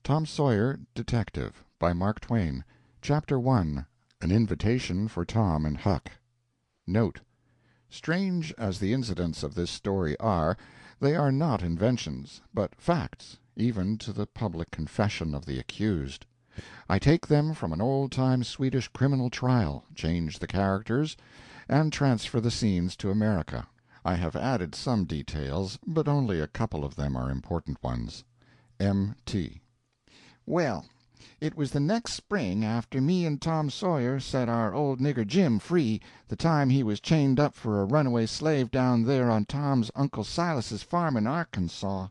Tom Sawyer, Detective, by Mark Twain. Chapter 1. An Invitation for Tom and Huck. Note: strange as the incidents of this story are, they are not inventions, but facts, even to the public confession of the accused. I take them from an old-time Swedish criminal trial, change the characters, and transfer the scenes to America. I have added some details, but only a couple of them are important ones. M.T. Well, it was the next spring after me and Tom Sawyer set our old nigger Jim free, the time he was chained up for a runaway slave down there on Tom's Uncle Silas's farm in Arkansas.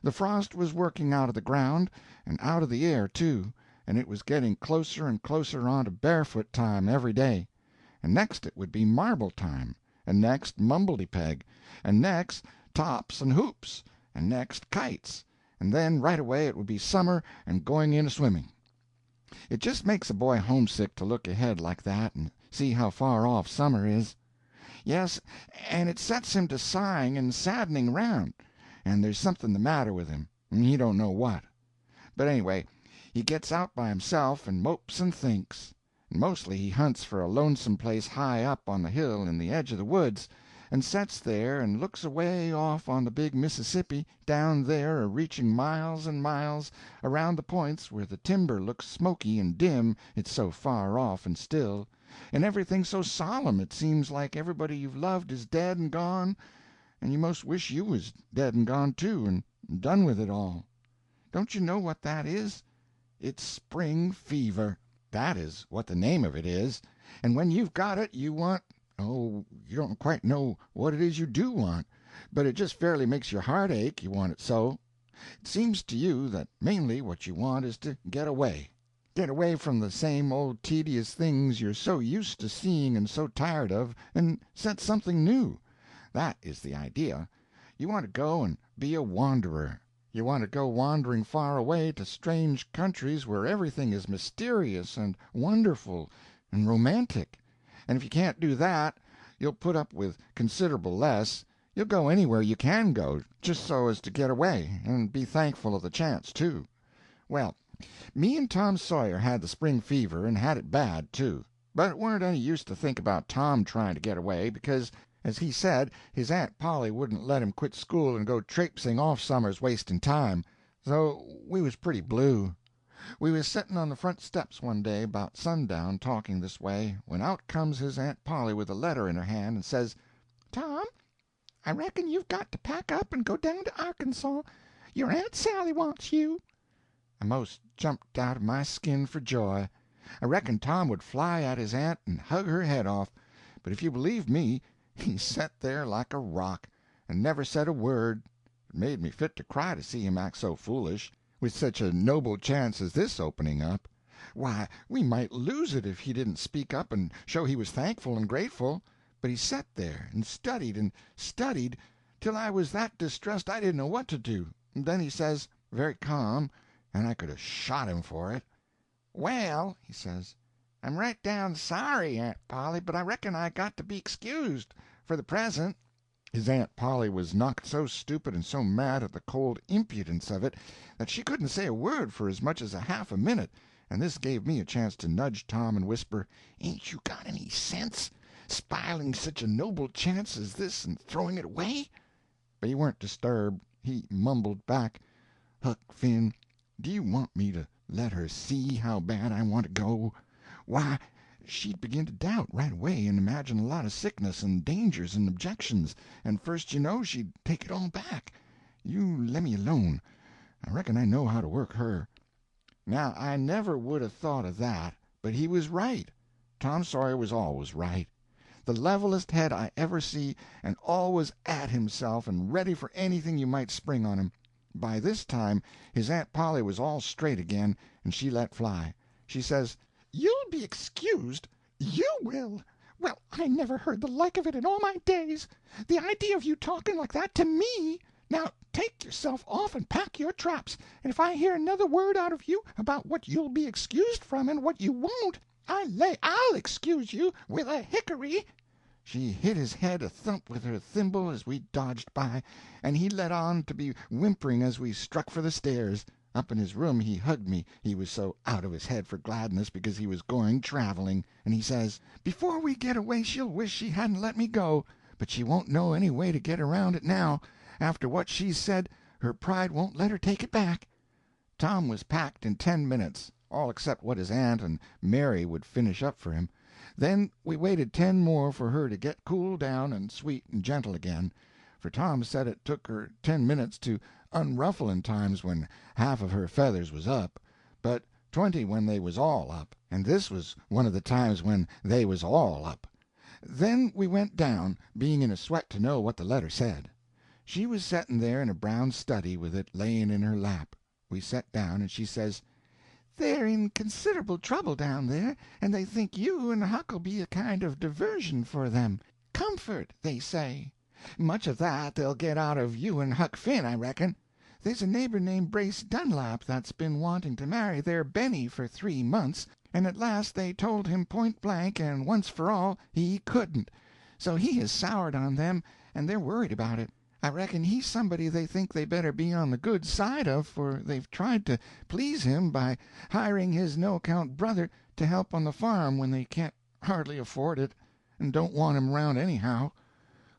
The frost was working out of the ground, and out of the air, too, and it was getting closer and closer on to barefoot time every day. And next it would be marble time, and next mumbledy-peg, and next tops and hoops, and next kites, and then right away it would be summer and going in a-swimming. It just makes a boy homesick to look ahead like that and see how far off summer is. Yes, and it sets him to sighing and saddening around, and there's something the matter with him, and he don't know what. But anyway, he gets out by himself and mopes and thinks, and mostly he hunts for a lonesome place high up on the hill in the edge of the woods, and sets there and looks away off on the big Mississippi, down there a-reaching miles and miles, around the points where the timber looks smoky and dim it's so far off and still, and everything so solemn it seems like everybody you've loved is dead and gone, and you most wish you was dead and gone too, and done with it all. Don't you know what that is? It's spring fever. That is what the name of it is, and when you've got it you want—oh, you don't quite know what it is you do want, but it just fairly makes your heart ache, you want it so. It seems to you that mainly what you want is to get away. Get away from the same old tedious things you're so used to seeing and so tired of, and set something new. That is the idea. You want to go and be a wanderer. You want to go wandering far away to strange countries where everything is mysterious and wonderful and romantic. And if you can't do that, you'll put up with considerable less. You'll go anywhere you can go, just so as to get away, and be thankful of the chance, too. Well, me and Tom Sawyer had the spring fever, and had it bad, too. But it weren't any use to think about Tom trying to get away, because, as he said, his Aunt Polly wouldn't let him quit school and go traipsing off summers wasting time, so we was pretty blue. We was setting on the front steps one day about sundown talking this way, when out comes his Aunt Polly with a letter in her hand and says, "Tom, I reckon you've got to pack up and go down to Arkansas. Your Aunt Sally wants you." I most jumped out of my skin for joy. I reckoned Tom would fly at his aunt and hug her head off, but if you believe me, he set there like a rock, and never said a word. It made me fit to cry to see him act so foolish, with such a noble chance as this opening up. Why, we might lose it if he didn't speak up and show he was thankful and grateful. But he sat there and studied, till I was that distressed I didn't know what to do. And then he says, very calm, and I could have shot him for it, "Well," he says, "I'm right down sorry, Aunt Polly, but I reckon I got to be excused, for the present." His Aunt Polly was knocked so stupid and so mad at the cold impudence of it that she couldn't say a word for as much as a half a minute, and this gave me a chance to nudge Tom and whisper, "Ain't you got any sense, spiling such a noble chance as this and throwing it away?" But he weren't disturbed. He mumbled back, "Huck Finn, do you want me to let her see how bad I want to go? Why, she'd begin to doubt right away and imagine a lot of sickness and dangers and objections, and first you know she'd take it all back. You lemme alone. I reckon I know how to work her." Now, I never would have thought of that, but he was right. Tom Sawyer was always right. The levelest head I ever see, and always at himself and ready for anything you might spring on him. By this time his Aunt Polly was all straight again, and she let fly. She says, "You'll be excused. You will. Well, I never heard the like of it in all my days. The idea of you talking like that to me! Now take yourself off and pack your traps, and if I hear another word out of you about what you'll be excused from and what you won't, I lay I'll excuse you with a hickory." She hit his head a thump with her thimble as we dodged by, and he let on to be whimpering as we struck for the stairs. Up in his room he hugged me, he was so out of his head for gladness because he was going traveling, and he says, before we get away she'll wish she hadn't let me go, but she won't know any way to get around it now. After what she's said, her pride won't let her take it back. Tom was packed in 10 minutes, all except what his aunt and Mary would finish up for him. Then we waited 10 more for her to get cool down and sweet and gentle again, for Tom said it took her 10 minutes to unruffle in times when half of her feathers was up, but 20 when they was all up, and this was one of the times when they was all up. Then we went down, being in a sweat to know what the letter said. She was setting there in a brown study with it laying in her lap. We set down, and she says, they're in considerable trouble down there, and they think you and Huck'll be a kind of diversion for them. Comfort, they say. Much of that they'll get out of you and Huck Finn, I reckon. There's a neighbor named Brace Dunlap that's been wanting to marry their Benny for 3 months, and at last they told him point blank and once for all he couldn't. So he has soured on them, and they're worried about it. I reckon he's somebody they think they better be on the good side of, for they've tried to please him by hiring his no-account brother to help on the farm when they can't hardly afford it, and don't want him around anyhow.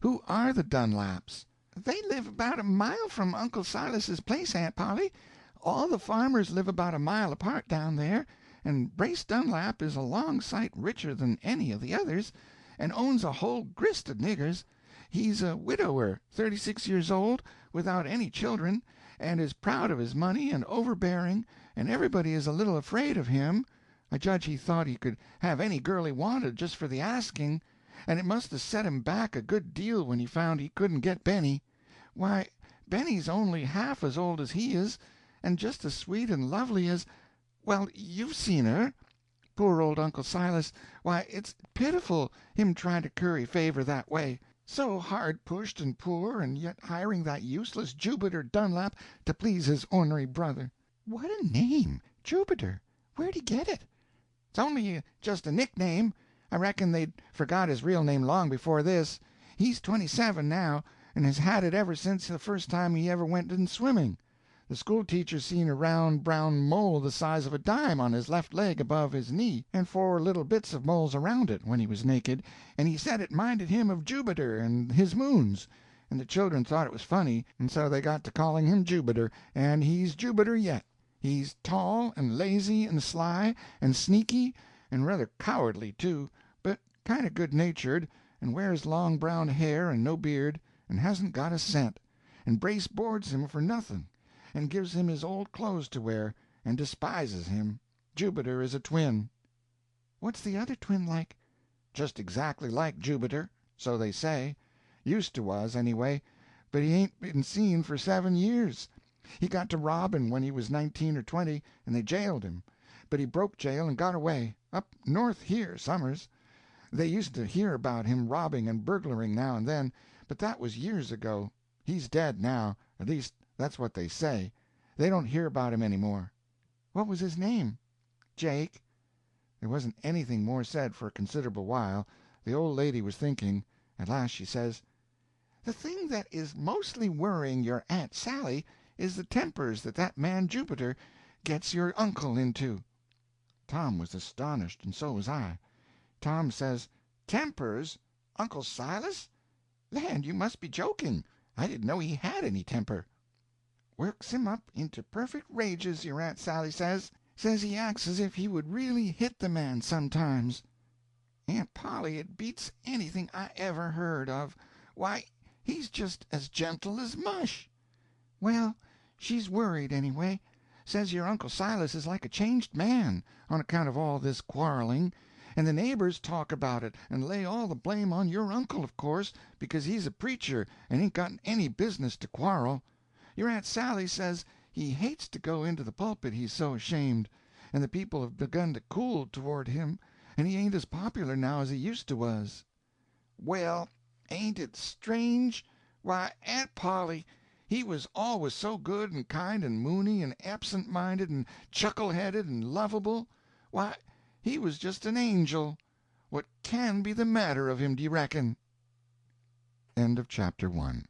Who are the Dunlaps? They live about a mile from Uncle Silas's place, Aunt Polly. All the farmers live about a mile apart down there, and Brace Dunlap is a long sight richer than any of the others, and owns a whole grist of niggers. He's a widower, 36 years old, without any children, and is proud of his money and overbearing, and everybody is a little afraid of him. I judge he thought he could have any girl he wanted just for the asking, and it must have set him back a good deal when he found he couldn't get Benny. Why, Benny's only half as old as he is, and just as sweet and lovely as—well, you've seen her. Poor old Uncle Silas, why, it's pitiful, him trying to curry favor that way. So hard-pushed and poor, and yet hiring that useless Jubiter Dunlap to please his ornery brother. What a name! Jubiter. Where'd he get it? It's only just a nickname. I reckon they'd forgot his real name long before this. He's 27 now, and has had it ever since the first time he ever went in swimming. The school-teacher seen a round brown mole the size of a dime on his left leg above his knee, and 4 little bits of moles around it, when he was naked, and he said it minded him of Jubiter and his moons, and the children thought it was funny, and so they got to calling him Jubiter, and he's Jubiter yet. He's tall and lazy and sly and sneaky, and rather cowardly, too, but kind of good-natured, and wears long brown hair and no beard, and hasn't got a cent, and Brace boards him for nothing, and gives him his old clothes to wear, and despises him. Jubiter is a twin. What's the other twin like? Just exactly like Jubiter, so they say. Used to was, anyway, but he ain't been seen for 7 years. He got to robbing when he was 19 or 20, and they jailed him. But he broke jail and got away, up north here, summers. They used to hear about him robbing and burglaring now and then, but that was years ago. He's dead now, at least that's what they say. They don't hear about him any more. What was his name? Jake. There wasn't anything more said for a considerable while. The old lady was thinking. At last she says, the thing that is mostly worrying your Aunt Sally is the tempers that man Jupiter gets your uncle into. Tom was astonished, and so was I. Tom says, tempers? Uncle Silas? Land, you must be joking. I didn't know he had any temper. Works him up into perfect rages, your Aunt Sally says. Says he acts as if he would really hit the man sometimes. Aunt Polly, it beats anything I ever heard of. Why, he's just as gentle as mush. Well, she's worried, anyway. Says your Uncle Silas is like a changed man, on account of all this quarreling, and the neighbors talk about it, and lay all the blame on your uncle, of course, because he's a preacher and ain't got any business to quarrel. Your Aunt Sally says he hates to go into the pulpit, he's so ashamed, and the people have begun to cool toward him, and he ain't as popular now as he used to was. Well, ain't it strange? Why, Aunt Polly, he was always so good and kind and moony and absent-minded and chuckle-headed and lovable. Why, he was just an angel. What can be the matter of him, do you reckon? End of chapter 1.